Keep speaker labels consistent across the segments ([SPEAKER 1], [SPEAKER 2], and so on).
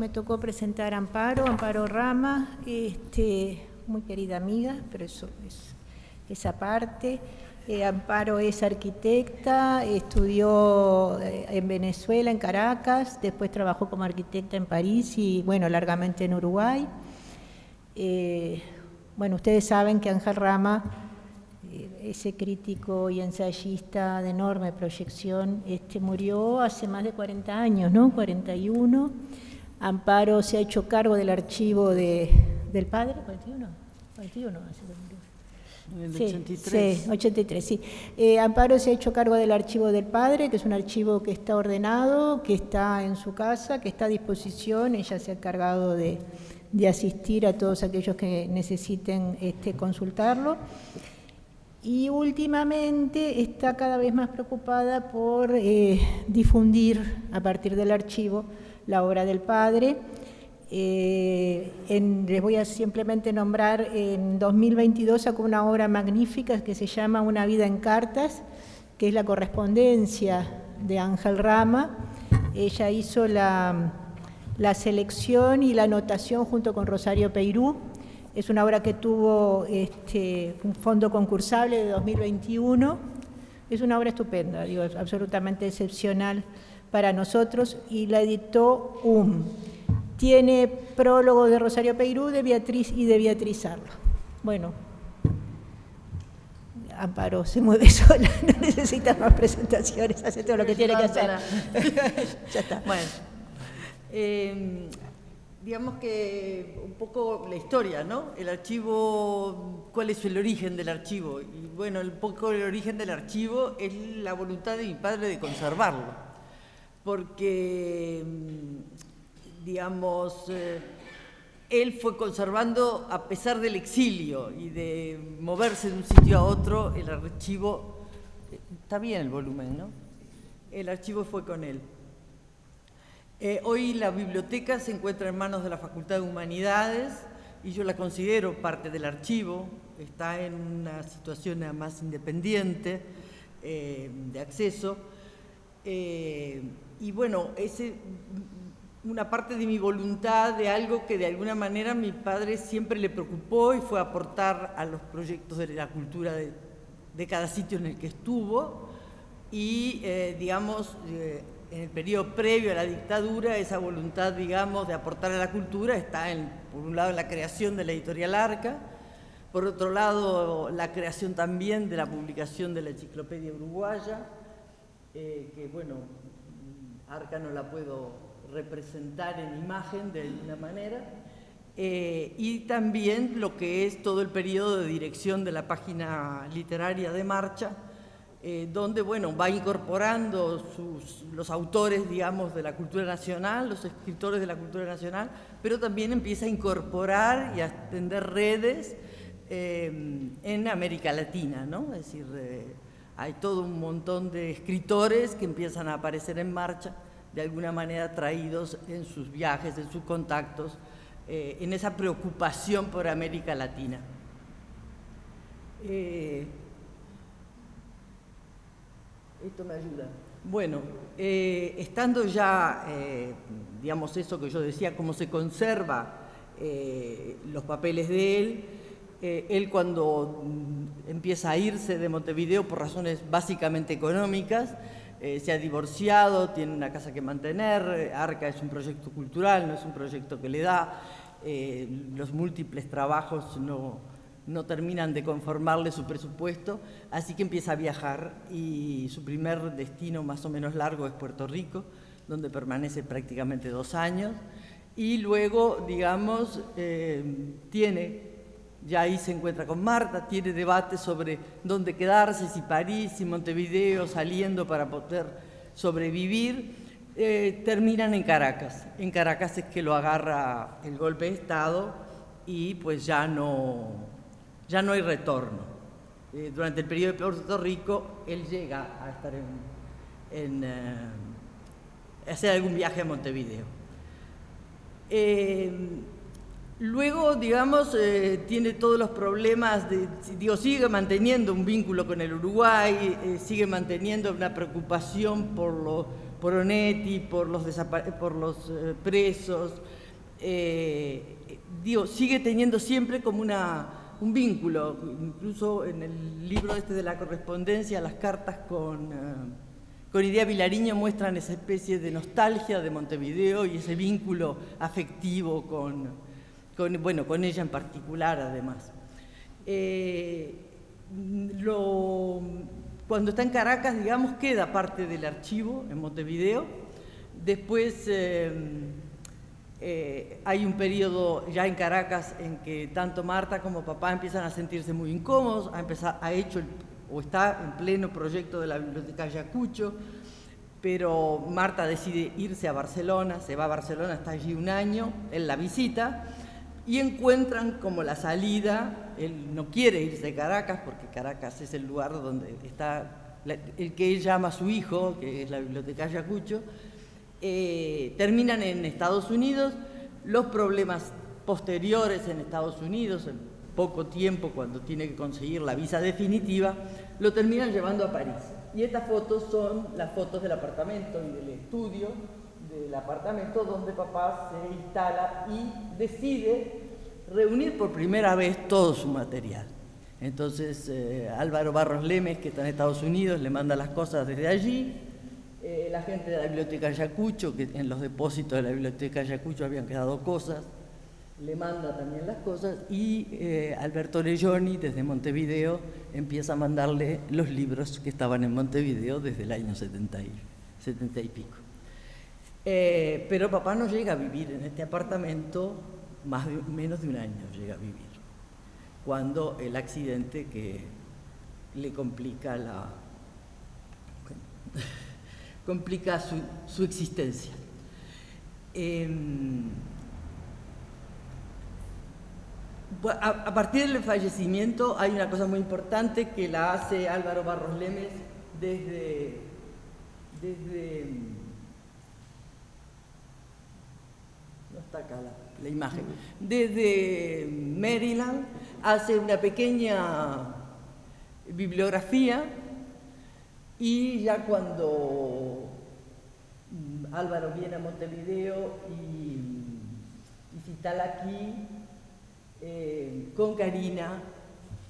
[SPEAKER 1] me tocó presentar a Amparo Rama, muy querida amiga, pero eso es esa parte. Amparo es arquitecta, estudió en Venezuela, en Caracas, después trabajó como arquitecta en París y, bueno, largamente en Uruguay. Bueno, ustedes saben que Ángel Rama, ese crítico y ensayista de enorme proyección, murió hace más de 40 años, ¿no? 41. Amparo se ha hecho cargo del archivo del padre, 41 hace que murió.
[SPEAKER 2] En el 83.
[SPEAKER 1] Sí, 83, sí. Amparo se ha hecho cargo del archivo del padre, que es un archivo que está ordenado, que está en su casa, que está a disposición. Ella se ha encargado de asistir a todos aquellos que necesiten consultarlo. Y últimamente está cada vez más preocupada por difundir a partir del archivo la obra del padre. Les voy a simplemente nombrar, en 2022 sacó una obra magnífica que se llama Una vida en cartas, que es la correspondencia de Ángel Rama. Ella hizo la selección y la anotación junto con Rosario Peirú. Es una obra que tuvo un fondo concursable de 2021. Es una obra estupenda, digo, absolutamente excepcional para nosotros, y la editó Tiene prólogo de Rosario Peirú, de Beatriz Arlo. Bueno, Amparo se mueve sola, no necesita más presentaciones, hace todo lo que tiene que hacer. Ya está.
[SPEAKER 2] Bueno, digamos que un poco la historia, ¿no? El archivo, ¿cuál es el origen del archivo? Y bueno, un poco el origen del archivo es la voluntad de mi padre de conservarlo, porque digamos, él fue conservando a pesar del exilio y de moverse de un sitio a otro, el archivo, está bien el volumen, ¿no? El archivo fue con él. Hoy la biblioteca se encuentra en manos de la Facultad de Humanidades y yo la considero parte del archivo, está en una situación más independiente de acceso, y bueno, una parte de mi voluntad de algo que de alguna manera mi padre siempre le preocupó y fue aportar a los proyectos de la cultura de cada sitio en el que estuvo, y digamos, en el periodo previo a la dictadura, esa voluntad, digamos, de aportar a la cultura está por un lado en la creación de la editorial Arca, por otro lado la creación también de la publicación de la Enciclopedia Uruguaya, que bueno, Arca no la puedo representar en imagen de alguna manera, y también lo que es todo el periodo de dirección de la página literaria de Marcha, donde bueno, va incorporando los autores, digamos, de la cultura nacional, los escritores de la cultura nacional, pero también empieza a incorporar y a extender redes en América Latina, ¿no? Es decir, hay todo un montón de escritores que empiezan a aparecer en Marcha, de alguna manera traídos en sus viajes, en sus contactos, en esa preocupación por América Latina. Esto me ayuda. Bueno, estando ya, digamos, eso que yo decía, cómo se conserva los papeles de él, él cuando empieza a irse de Montevideo por razones básicamente económicas, se ha divorciado, tiene una casa que mantener, Arca es un proyecto cultural, no es un proyecto que le da, los múltiples trabajos no terminan de conformarle su presupuesto, así que empieza a viajar y su primer destino más o menos largo es Puerto Rico, donde permanece prácticamente 2 años, y luego, digamos, ya ahí se encuentra con Marta, tiene debate sobre dónde quedarse, si París, si Montevideo, saliendo para poder sobrevivir. Terminan en Caracas. En Caracas es que lo agarra el golpe de Estado y pues ya no hay retorno. Durante el periodo de Puerto Rico, él llega a estar hacer algún viaje a Montevideo. Luego, digamos, tiene todos los problemas, sigue manteniendo un vínculo con el Uruguay, sigue manteniendo una preocupación por Onetti, por los presos, sigue teniendo siempre como un vínculo. Incluso en el libro de la correspondencia, las cartas con Idea Vilariño muestran esa especie de nostalgia de Montevideo y ese vínculo afectivo con ella en particular, además. Cuando está en Caracas, digamos, queda parte del archivo en Montevideo. Después hay un periodo ya en Caracas en que tanto Marta como papá empiezan a sentirse muy incómodos, está en pleno proyecto de la Biblioteca Ayacucho, pero Marta decide irse a Barcelona, se va a Barcelona, está allí un año, él la visita, y encuentran como la salida. Él no quiere irse de Caracas porque Caracas es el lugar donde está el que él llama su hijo, que es la Biblioteca Ayacucho. Terminan en Estados Unidos. Los problemas posteriores en Estados Unidos, en poco tiempo, cuando tiene que conseguir la visa definitiva, lo terminan llevando a París. Y estas fotos son las fotos del apartamento y del estudio del apartamento donde papá se instala y decide reunir por primera vez todo su material. Entonces Álvaro Barros Lemes, que está en Estados Unidos, le manda las cosas desde allí. La gente de la Biblioteca Ayacucho, que en los depósitos de la Biblioteca Ayacucho habían quedado cosas, le manda también las cosas, y Alberto Legioni desde Montevideo empieza a mandarle los libros que estaban en Montevideo desde el año 70 y pico. Pero papá no llega a vivir en este apartamento menos de un año llega a vivir, cuando el accidente que le complica complica su existencia. A partir del fallecimiento hay una cosa muy importante que la hace Álvaro Barros Lemes desde no está acá la imagen, desde Maryland, hace una pequeña bibliografía, y ya cuando Álvaro viene a Montevideo y se instala aquí, con Karina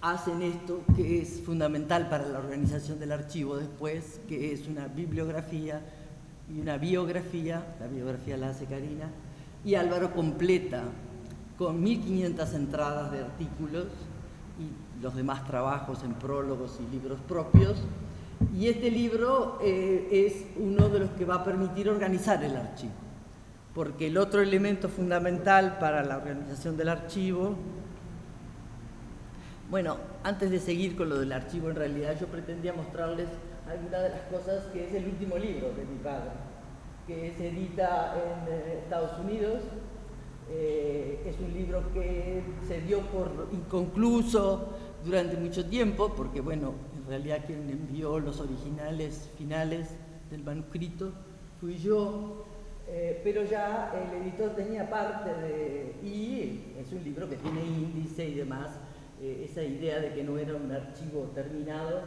[SPEAKER 2] hacen esto que es fundamental para la organización del archivo después, que es una bibliografía y una biografía. La biografía la hace Karina, y Álvaro completa con 1500 entradas de artículos y los demás trabajos en prólogos y libros propios. Y este libro es uno de los que va a permitir organizar el archivo, porque el otro elemento fundamental para la organización del archivo... Bueno, antes de seguir con lo del archivo, en realidad yo pretendía mostrarles algunas de las cosas que es el último libro de mi padre, que se edita en Estados Unidos. Es un libro que se dio por inconcluso durante mucho tiempo, porque bueno, en realidad quien envió los originales finales del manuscrito fui yo, pero ya el editor tenía parte y es un libro que tiene índice y demás. Esa idea de que no era un archivo terminado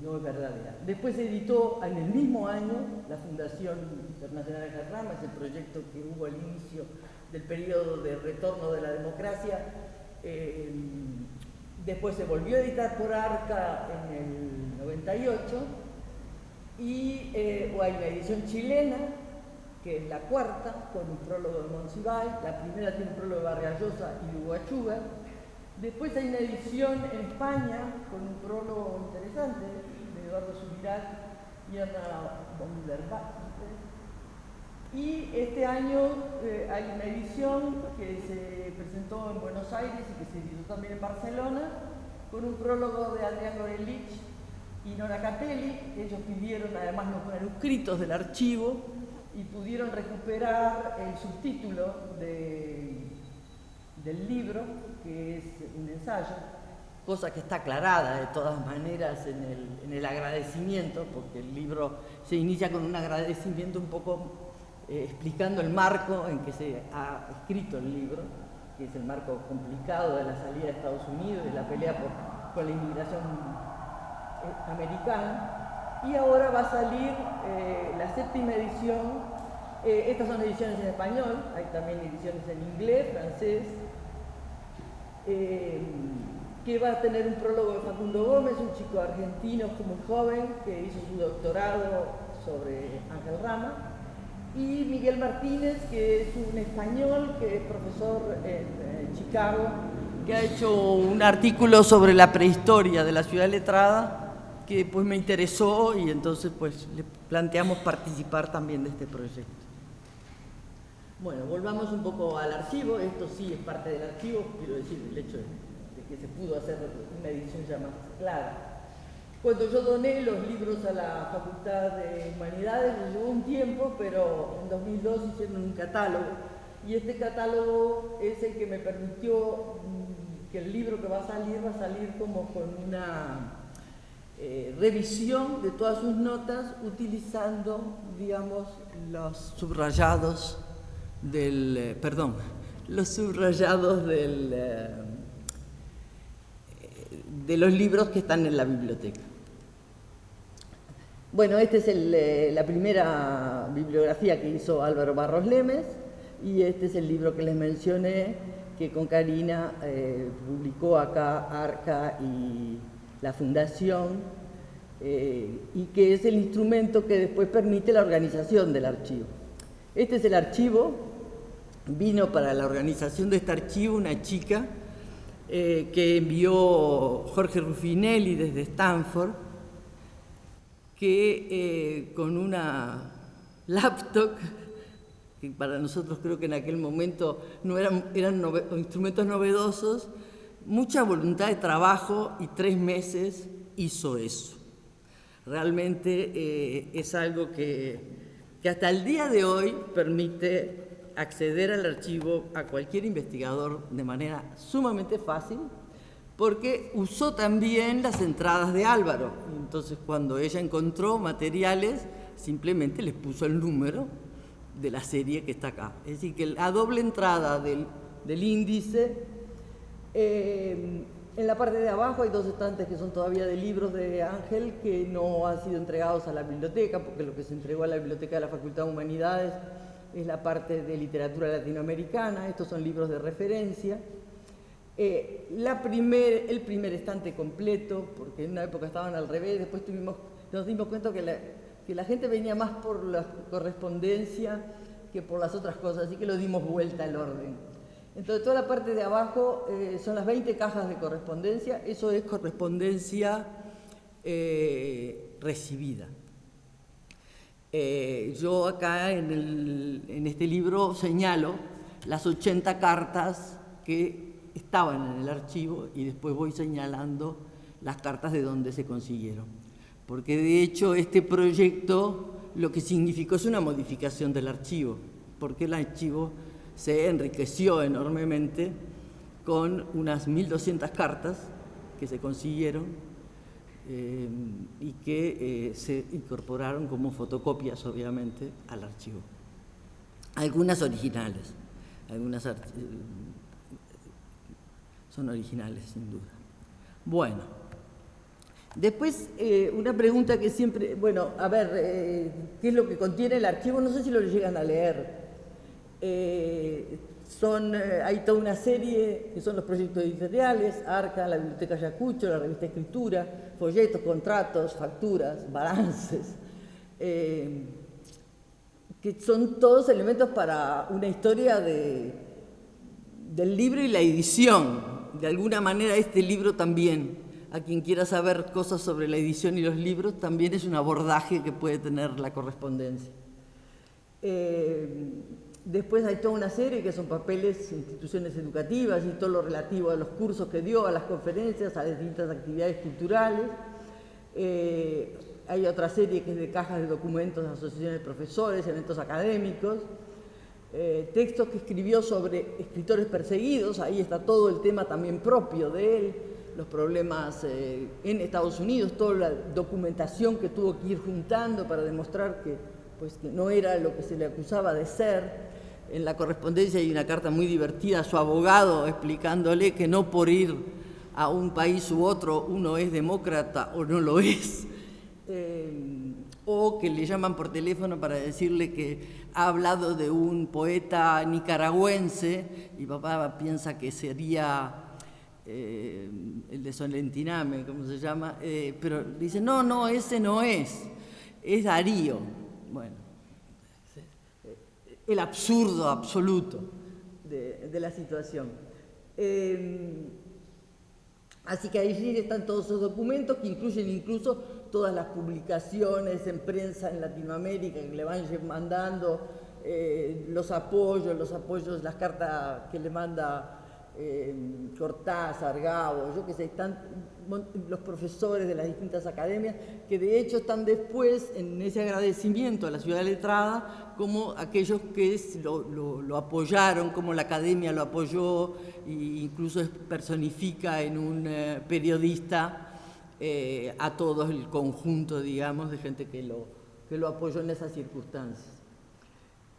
[SPEAKER 2] no es verdadera. Después se editó en el mismo año la Fundación Internacional de Jarrama, ese proyecto que hubo al inicio del periodo de retorno de la democracia. Después se volvió a editar por Arca en el 98, y hay una edición chilena, que es la cuarta, con un prólogo de Monsiváis. La primera tiene un prólogo de Vargas Llosa y de Hugo Achuga. Después hay una edición en España con un prólogo interesante de Eduardo Subirán y Ana Bonderbach. Y este año hay una edición que se presentó en Buenos Aires y que se editó también en Barcelona, con un prólogo de Adrián Gorelich y Nora Capelli. Ellos pidieron además los manuscritos del archivo y pudieron recuperar el subtítulo del libro, que es un ensayo, cosa que está aclarada de todas maneras en el agradecimiento, porque el libro se inicia con un agradecimiento un poco explicando el marco en que se ha escrito el libro. que es el marco complicado de la salida de Estados Unidos, de la pelea con la inmigración americana. Y ahora va a salir la 7ª edición. Estas son ediciones en español, hay también ediciones en inglés, francés, que va a tener un prólogo de Facundo Gómez, un chico argentino muy joven que hizo su doctorado sobre Ángel Rama, y Miguel Martínez, que es un español que es profesor en Chicago, que ha hecho un artículo sobre la prehistoria de la ciudad letrada, que pues me interesó y entonces pues le planteamos participar también de este proyecto. Bueno, volvamos un poco al archivo. Esto sí es parte del archivo, quiero decir, el hecho de que se pudo hacer una edición ya más clara. Cuando yo doné los libros a la Facultad de Humanidades, me llevó un tiempo, pero en 2002 hicieron un catálogo, y este catálogo es el que me permitió que el libro que va a salir como con una revisión de todas sus notas, utilizando, digamos, los subrayados de los libros que están en la biblioteca. Bueno, esta es la primera bibliografía que hizo Álvaro Barros Lemes, y este es el libro que les mencioné, que con Karina publicó acá Arca y la Fundación, y que es el instrumento que después permite la organización del archivo. Este es el archivo. Vino para la organización de este archivo una chica que envió Jorge Ruffinelli desde Stanford, que con una laptop, que para nosotros creo que en aquel momento no eran instrumentos novedosos, mucha voluntad de trabajo y 3 meses hizo eso. Realmente es algo que hasta el día de hoy permite acceder al archivo a cualquier investigador de manera sumamente fácil, porque usó también las entradas de Álvaro. Entonces, cuando ella encontró materiales, simplemente les puso el número de la serie que está acá. Es decir, que la doble entrada del índice, en la parte de abajo hay 2 estantes que son todavía de libros de Ángel que no han sido entregados a la biblioteca, porque lo que se entregó a la biblioteca de la Facultad de Humanidades es la parte de literatura latinoamericana. Estos son libros de referencia. El primer estante completo, porque en una época estaban al revés, después nos dimos cuenta que la gente venía más por la correspondencia que por las otras cosas, así que lo dimos vuelta al orden. Entonces, toda la parte de abajo son las 20 cajas de correspondencia. Eso es correspondencia recibida. Yo acá en este libro señalo las 80 cartas que estaban en el archivo, y después voy señalando las cartas de donde se consiguieron. Porque de hecho este proyecto lo que significó es una modificación del archivo, porque el archivo se enriqueció enormemente con unas 1200 cartas que se consiguieron y que se incorporaron como fotocopias, obviamente, al archivo. Algunas originales, algunas son originales, sin duda. Bueno, después una pregunta que siempre, bueno, a ver, ¿qué es lo que contiene el archivo? No sé si lo llegan a leer. Hay toda una serie que son los proyectos editoriales, Arca, la Biblioteca Ayacucho, la revista Escritura, folletos, contratos, facturas, balances, que son todos elementos para una historia del libro y la edición. De alguna manera este libro también, a quien quiera saber cosas sobre la edición y los libros, también es un abordaje que puede tener la correspondencia. Después hay toda una serie que son papeles, instituciones educativas y todo lo relativo a los cursos que dio, a las conferencias, a las distintas actividades culturales. Hay otra serie que es de cajas de documentos de asociaciones de profesores, eventos académicos, textos que escribió sobre escritores perseguidos. Ahí está todo el tema también propio de él, los problemas en Estados Unidos, toda la documentación que tuvo que ir juntando para demostrar que no era lo que se le acusaba de ser. en la correspondencia hay una carta muy divertida a su abogado explicándole que no por ir a un país u otro uno es demócrata o no lo es, o que le llaman por teléfono para decirle que ha hablado de un poeta nicaragüense y papá piensa que sería el de Solentiname, ¿cómo se llama? Pero dice, no, ese no es Darío. Bueno, el absurdo absoluto de la situación. Así que allí están todos esos documentos que incluyen incluso todas las publicaciones en prensa en Latinoamérica que le van mandando, los apoyos, las cartas que le manda Cortázar, Gabo, yo qué sé, están los profesores de las distintas academias, que de hecho están después en ese agradecimiento a la ciudad letrada como aquellos que lo apoyaron, como la academia lo apoyó, e incluso personifica en un periodista a todo el conjunto, digamos, de gente que lo apoyó en esas circunstancias.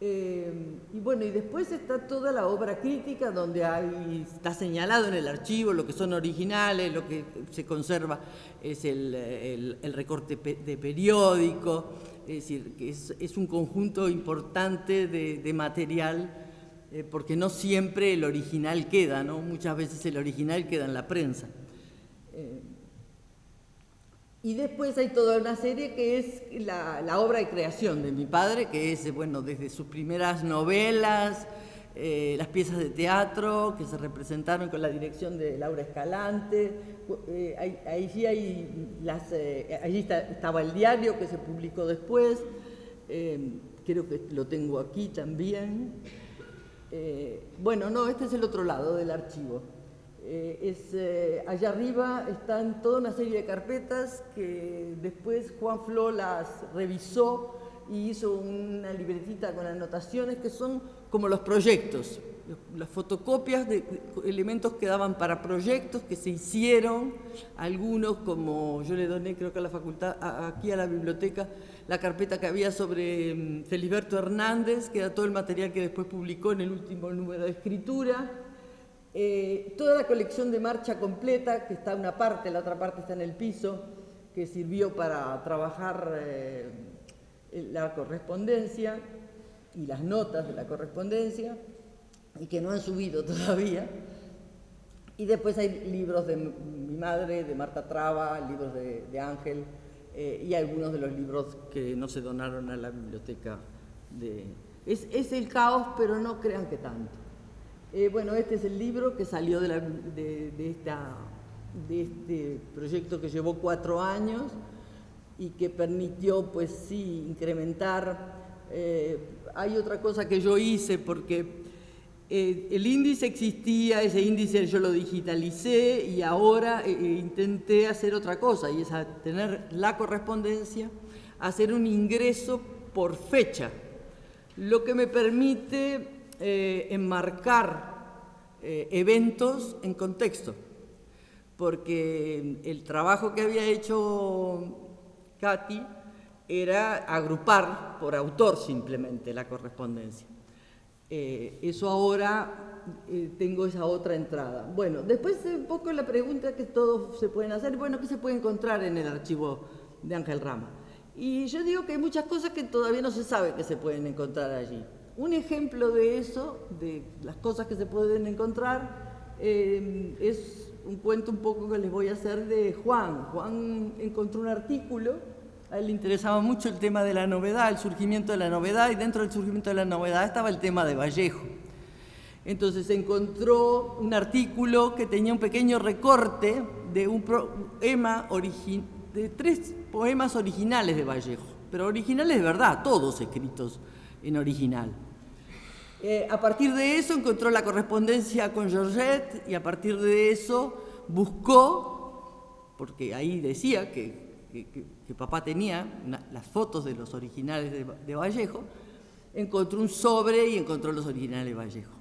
[SPEAKER 2] Y bueno, y después está toda la obra crítica donde está señalado en el archivo lo que son originales, lo que se conserva es el recorte de periódico, es decir, que es un conjunto importante de material, porque no siempre el original queda, ¿no? Muchas veces el original queda en la prensa. Y después hay toda una serie que es la obra de creación de mi padre, que es, bueno, desde sus primeras novelas, las piezas de teatro que se representaron con la dirección de Laura Escalante, allí estaba el diario que se publicó después, creo que lo tengo aquí también. Bueno, no, este es el otro lado del archivo. Allá arriba están toda una serie de carpetas que después Juan Flo las revisó y hizo una libretita con anotaciones que son como los proyectos, las fotocopias de elementos que daban para proyectos que se hicieron, algunos como yo le doné creo que a la facultad, aquí a la biblioteca, la carpeta que había sobre Felisberto Hernández, que era todo el material que después publicó en el último número de Escritura. Toda la colección de marcha completa, que está una parte, la otra parte está en el piso, que sirvió para trabajar la correspondencia y las notas de la correspondencia, y que no han subido todavía. Y después hay libros de mi madre, de Marta Traba, libros de Ángel, y algunos de los libros que no se donaron a la biblioteca. Es el caos, pero no crean que tanto. Bueno, este es el libro que salió de este proyecto que llevó 4 años y que permitió, pues sí, incrementar. Hay otra cosa que yo hice porque el índice existía, ese índice yo lo digitalicé y ahora intenté hacer otra cosa, y es tener la correspondencia, hacer un ingreso por fecha, lo que me permite enmarcar eventos en contexto, porque el trabajo que había hecho Katy era agrupar por autor simplemente la correspondencia. Eso ahora tengo esa otra entrada. Bueno, después un poco la pregunta que todos se pueden hacer, bueno, ¿qué se puede encontrar en el archivo de Ángel Rama? Y yo digo que hay muchas cosas que todavía no se sabe que se pueden encontrar allí. Un ejemplo de eso, de las cosas que se pueden encontrar, es un cuento un poco que les voy a hacer de Juan. Juan encontró un artículo, a él le interesaba mucho el tema de la novedad, el surgimiento de la novedad, y dentro del surgimiento de la novedad estaba el tema de Vallejo. Entonces encontró un artículo que tenía un pequeño recorte de un poema de 3 poemas originales de Vallejo, pero originales de verdad, todos escritos en original. A partir de eso encontró la correspondencia con Georgette y a partir de eso buscó, porque ahí decía que papá tenía las fotos de los originales de Vallejo, encontró un sobre y encontró los originales de Vallejo.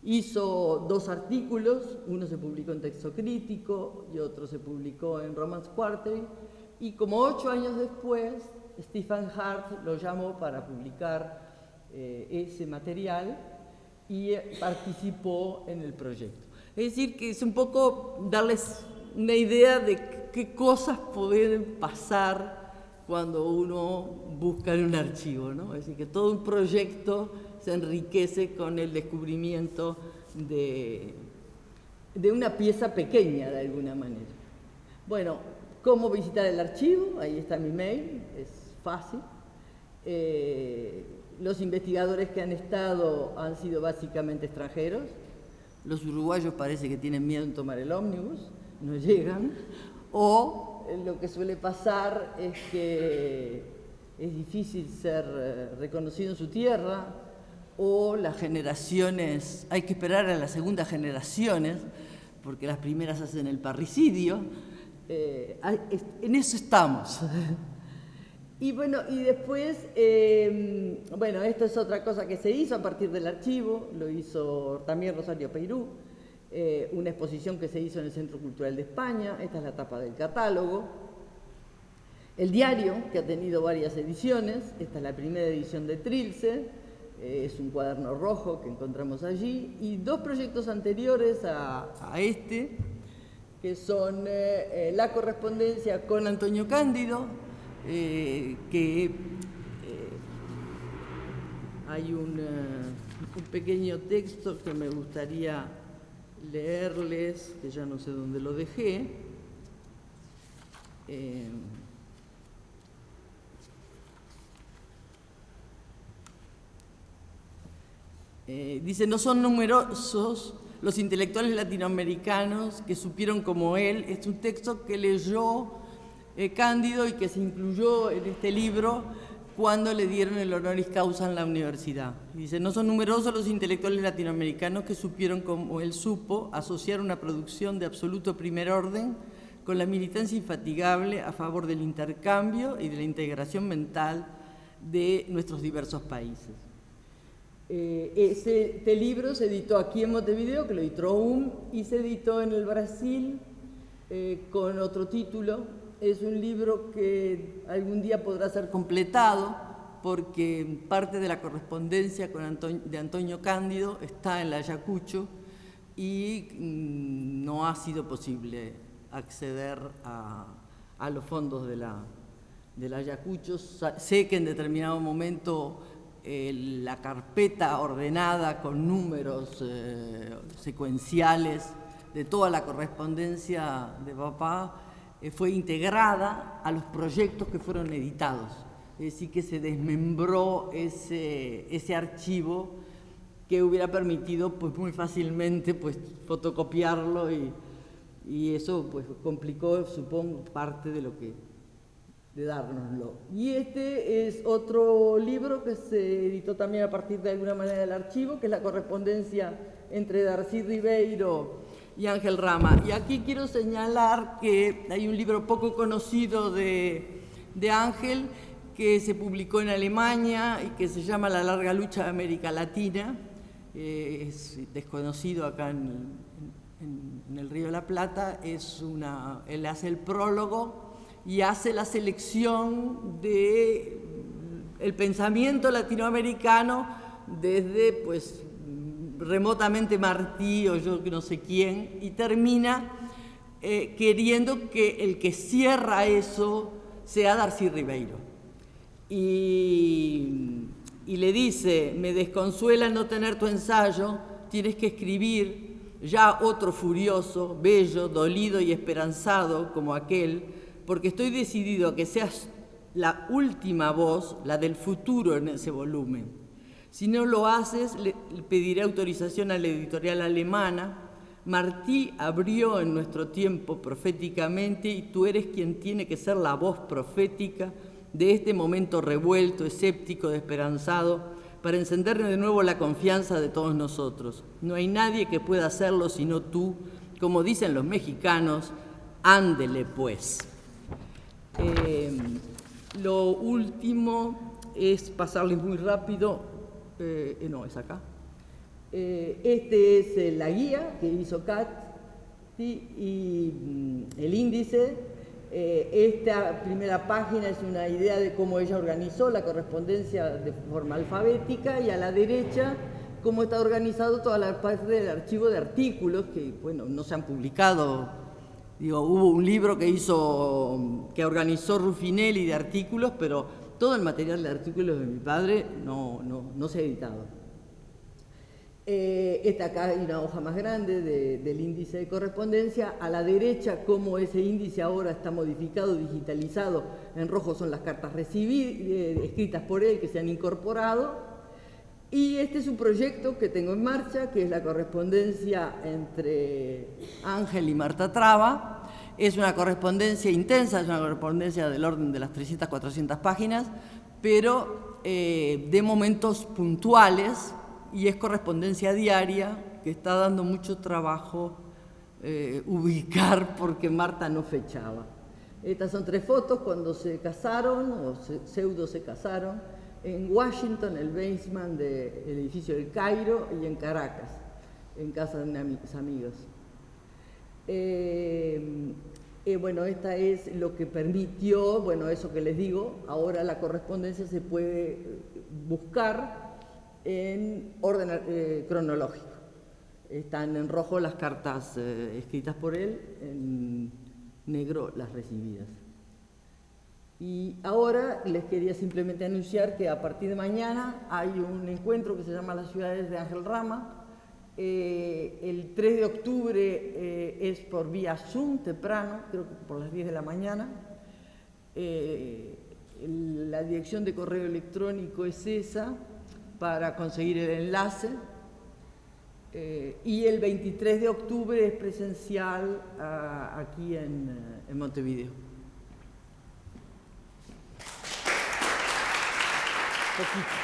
[SPEAKER 2] Hizo 2 artículos, uno se publicó en Texto Crítico y otro se publicó en Romance Quarterly, y como 8 años después Stephen Hart lo llamó para publicar ese material, y participó en el proyecto. Es decir, que es un poco darles una idea de qué cosas pueden pasar cuando uno busca en un archivo, ¿no? Es decir, que todo un proyecto se enriquece con el descubrimiento de una pieza pequeña, de alguna manera. Bueno, ¿cómo visitar el archivo? Ahí está mi mail, es fácil. Los investigadores que han estado han sido básicamente extranjeros. Los uruguayos parece que tienen miedo en tomar el ómnibus, no llegan. O lo que suele pasar es que es difícil ser reconocido en su tierra, o las generaciones, hay que esperar a las segundas generaciones, porque las primeras hacen el parricidio. En eso estamos. Y bueno, y después, bueno, esto es otra cosa que se hizo a partir del archivo, lo hizo también Rosario Peirú, una exposición que se hizo en el Centro Cultural de España, esta es la tapa del catálogo. El diario, que ha tenido varias ediciones, esta es la primera edición de Trilce, es un cuaderno rojo que encontramos allí, y dos proyectos anteriores a este, que son la correspondencia con Antonio Cándido, que hay un pequeño texto que me gustaría leerles, que ya no sé dónde lo dejé. Dice, no son numerosos los intelectuales latinoamericanos que supieron como él. Es un texto que leyó Cándido y que se incluyó en este libro cuando le dieron el honoris causa en la universidad. Dice, no son numerosos los intelectuales latinoamericanos que supieron como él supo asociar una producción de absoluto primer orden con la militancia infatigable a favor del intercambio y de la integración mental de nuestros diversos países. Este libro se editó aquí en Montevideo, que lo editó UM, y se editó en el Brasil con otro título. Es un libro que algún día podrá ser completado, porque parte de la correspondencia de Antonio Cándido está en la Ayacucho y no ha sido posible acceder a los fondos de la Ayacucho. Sé que en determinado momento la carpeta ordenada con números secuenciales de toda la correspondencia de papá fue integrada a los proyectos que fueron editados. Es decir, que se desmembró ese archivo que hubiera permitido pues, muy fácilmente pues, fotocopiarlo y eso pues, complicó, supongo, parte de dárnoslo. Y este es otro libro que se editó también a partir de alguna manera del archivo, que es la correspondencia entre Darcy Ribeiro y Ángel Rama. Y aquí quiero señalar que hay un libro poco conocido de Ángel que se publicó en Alemania y que se llama La larga lucha de América Latina. Es desconocido acá en el Río de la Plata. Él hace el prólogo y hace la selección del pensamiento latinoamericano desde, pues, remotamente Martí o yo no sé quién, y termina queriendo que el que cierra eso sea Darcy Ribeiro. Y le dice, me desconsuela no tener tu ensayo, tienes que escribir ya otro furioso, bello, dolido y esperanzado como aquel, porque estoy decidido a que seas la última voz, la del futuro en ese volumen. Si no lo haces, le pediré autorización a la editorial alemana. Martí abrió en nuestro tiempo proféticamente y tú eres quien tiene que ser la voz profética de este momento revuelto, escéptico, desesperanzado, para encender de nuevo la confianza de todos nosotros. No hay nadie que pueda hacerlo sino tú, como dicen los mexicanos, ándele pues. Lo último es pasarles muy rápido. No, es acá. Este es la guía que hizo Kat y el índice. Esta primera página es una idea de cómo ella organizó la correspondencia de forma alfabética y a la derecha cómo está organizado toda la parte del archivo de artículos que, bueno, no se han publicado. Digo, hubo un libro que organizó Ruffinelli de artículos, pero todo el material de artículos de mi padre no se ha editado. Esta acá hay una hoja más grande del índice de correspondencia. A la derecha, cómo ese índice ahora está modificado, digitalizado. En rojo son las cartas escritas por él que se han incorporado. Y este es un proyecto que tengo en marcha, que es la correspondencia entre Ángel y Marta Traba. Es una correspondencia intensa, es una correspondencia del orden de las 300, 400 páginas, pero de momentos puntuales, y es correspondencia diaria, que está dando mucho trabajo ubicar porque Marta no fechaba. Estas son 3 fotos cuando se casaron, o pseudo se casaron, en Washington, el basement del edificio del Cairo, y en Caracas, en casa de mis amigos. Bueno, esta es lo que permitió, bueno, eso que les digo, ahora la correspondencia se puede buscar en orden cronológico. Están en rojo las cartas escritas por él, en negro las recibidas. Y ahora les quería simplemente anunciar que a partir de mañana hay un encuentro que se llama Las Ciudades de Ángel Rama. El 3 de octubre es por vía Zoom, temprano, creo que por las 10 de la mañana. La dirección de correo electrónico es esa, para conseguir el enlace. Y el 23 de octubre es presencial aquí en Montevideo. Poquito.